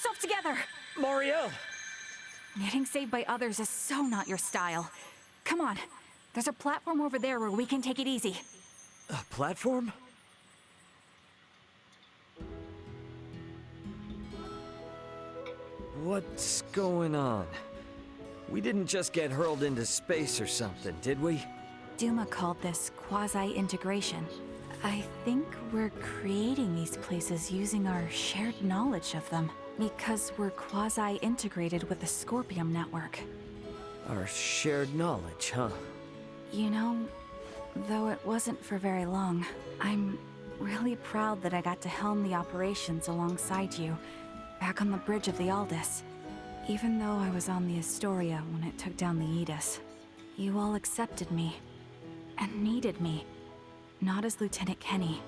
yourself together! Marielle! Getting saved by others is so not your style. Come on, there's a platform over there where we can take it easy. A platform? What's going on? We didn't just get hurled into space or something, did we? Duma called this quasi-integration. I think we're creating these places using our shared knowledge of them, because we're quasi-integrated with the Scorpium network. Our shared knowledge, huh? You know, though it wasn't for very long, I'm really proud that I got to helm the operations alongside you, back on the bridge of the Aldous. Even though I was on the Astoria when it took down the Aegis, you all accepted me, and needed me. Not as Lieutenant Kenny,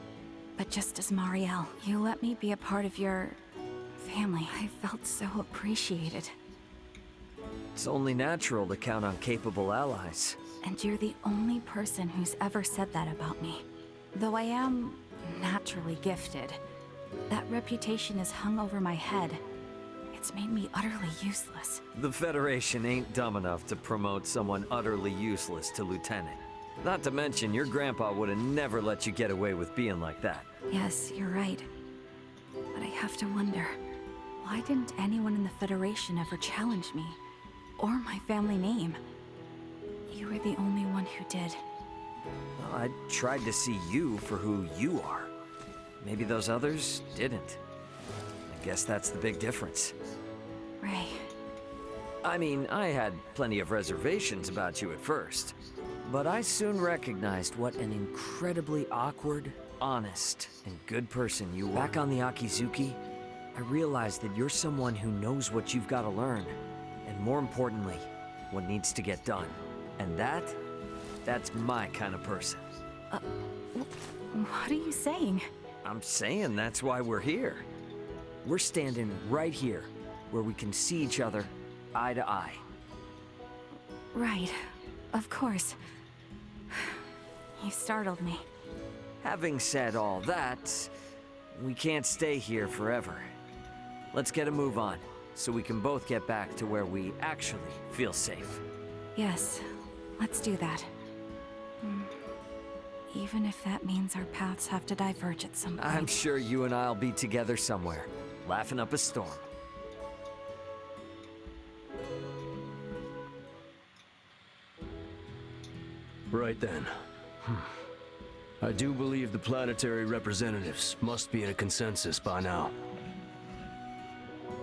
but just as Marielle. You let me be a part of your family. I felt so appreciated. It's only natural to count on capable allies. And you're the only person who's ever said that about me. Though I am naturally gifted, that reputation is hung over my head. It's made me utterly useless. The Federation ain't dumb enough to promote someone utterly useless to Lieutenant. Not to mention, your grandpa would have never let you get away with being like that. Yes, you're right. But I have to wonder, why didn't anyone in the Federation ever challenge me? Or my family name? You were the only one who did. Well, I tried to see you for who you are. Maybe those others didn't. I guess that's the big difference. Ray. I mean, I had plenty of reservations about you at first. But I soon recognized what an incredibly awkward, honest, and good person you were. Back on the Akizuki, I realized that you're someone who knows what you've got to learn. And more importantly, what needs to get done. And that's my kind of person. What are you saying? I'm saying that's why we're here. We're standing right here, where we can see each other eye to eye. Right. Of course. You startled me. Having said all that, we can't stay here forever. Let's get a move on, so we can both get back to where we actually feel safe. Yes, let's do that. Even if that means our paths have to diverge at some point. I'm sure you and I'll be together somewhere, laughing up a storm. Right then. I do believe the planetary representatives must be in a consensus by now.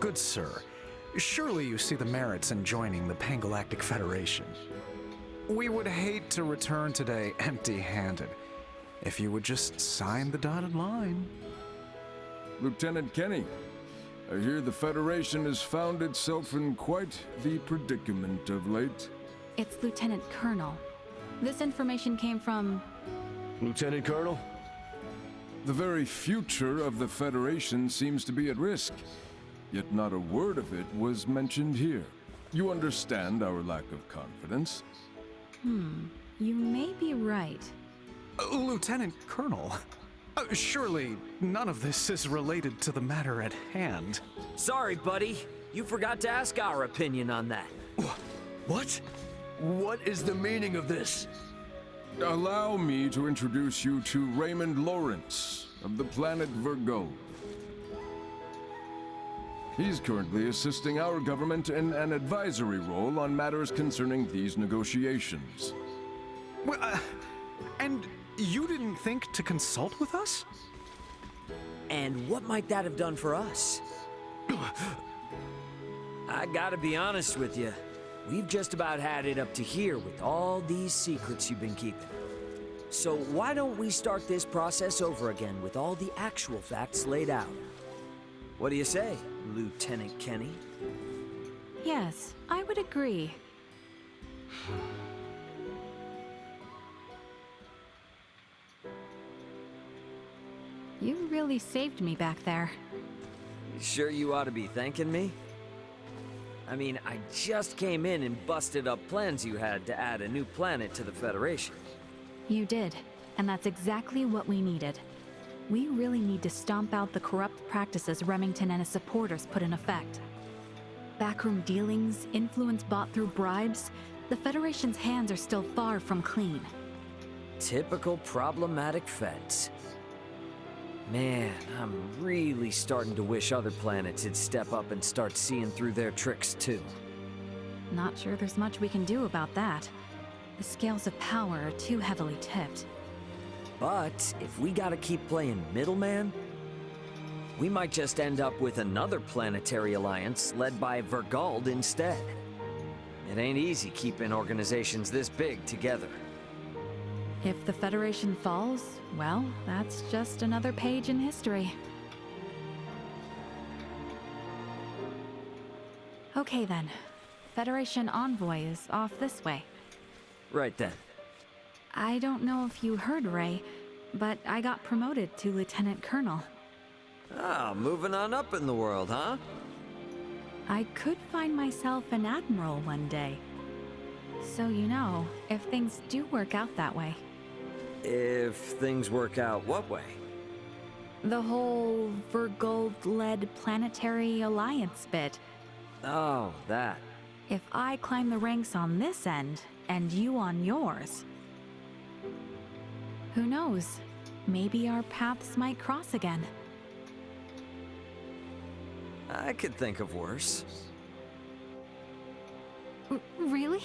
Good sir, surely you see the merits in joining the Pangalactic Federation. We would hate to return today empty-handed. If you would just sign the dotted line. Lieutenant Kenny, I hear the Federation has found itself in quite the predicament of late. It's Lieutenant Colonel. This information came from... Lieutenant Colonel? The very future of the Federation seems to be at risk, yet not a word of it was mentioned here. You understand our lack of confidence? You may be right. Lieutenant Colonel, surely none of this is related to the matter at hand. Sorry, buddy. You forgot to ask our opinion on that. What? What is the meaning of this? Allow me to introduce you to Raymond Lawrence of the planet Virgo. He's currently assisting our government in an advisory role on matters concerning these negotiations. Well, and you didn't think to consult with us? And what might that have done for us? I gotta be honest with you. We've just about had it up to here with all these secrets you've been keeping. So why don't we start this process over again with all the actual facts laid out? What do you say, Lieutenant Kenny? Yes, I would agree. You really saved me back there. You sure you ought to be thanking me? I mean, I just came in and busted up plans you had to add a new planet to the Federation. You did, and that's exactly what we needed. We really need to stomp out the corrupt practices Remington and his supporters put in effect. Backroom dealings, influence bought through bribes, the Federation's hands are still far from clean. Typical problematic feds. Man, I'm really starting to wish other planets would step up and start seeing through their tricks too. Not sure there's much we can do about that. The scales of power are too heavily tipped. But if we gotta keep playing middleman, we might just end up with another planetary alliance led by Vergald instead. It ain't easy keeping organizations this big together. If the Federation falls, well, that's just another page in history. Okay then. Federation envoy is off this way. Right then. I don't know if you heard, Ray, but I got promoted to Lieutenant Colonel. Ah, moving on up in the world, huh? I could find myself an admiral one day. So you know, if things do work out that way. If things work out what way? The whole Vergold-led planetary alliance bit. Oh, that. If I climb the ranks on this end, and you on yours, who knows? Maybe our paths might cross again. I could think of worse. Really?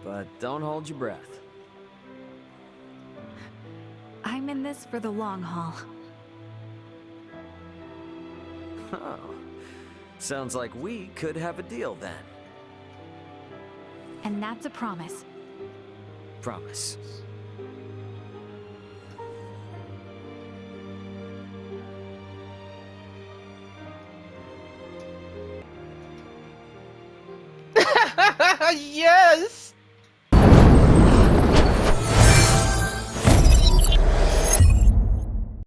But don't hold your breath. I'm in this for the long haul. Oh. Sounds like we could have a deal then. And that's a promise. Promise. Yes!